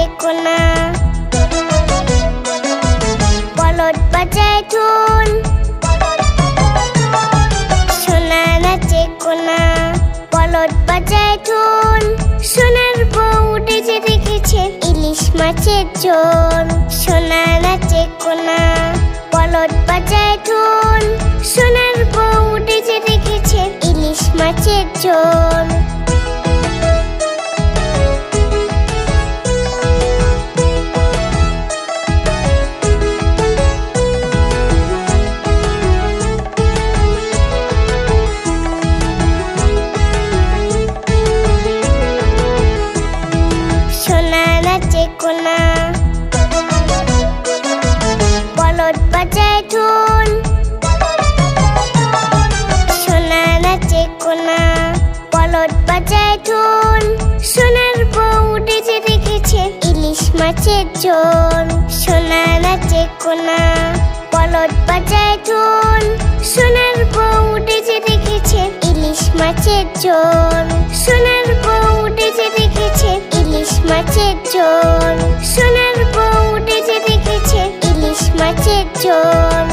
নাচে কোনা, বলদ বাজায় ঢোল। সোনা নাচে কোনা, বলদ বাজায় ঢোল। সোনার বউ উঠেছে দেখেছে ইলিশ মাছের ঝোল। সোনা নাচে কোনা, বলদ বাজায় ঢোল। সোনার বউ উঠেছে দেখেছে ইলিশ মাছের ঝোল। সোনা নাচে কোনা, বলদ বাজায় ঢোল। সোনা নাচে কোনা, বলদ বাজায় ঢোল। সোনার বউ উঠেছে দেখেছে ইলিশ মাছের ঝোল। সোনা নাচে কোনা, বলদ বাজায় ঢোল। সোনার বউ উঠেছে দেখেছে ইলিশ মাছের ঝোল। সোনার বউ উঠেছে দেখেছে ইলিশ মাছের ঝোল। সোনার বউ উঠেছে দেখেছে ইলিশ মাছের ঝোল।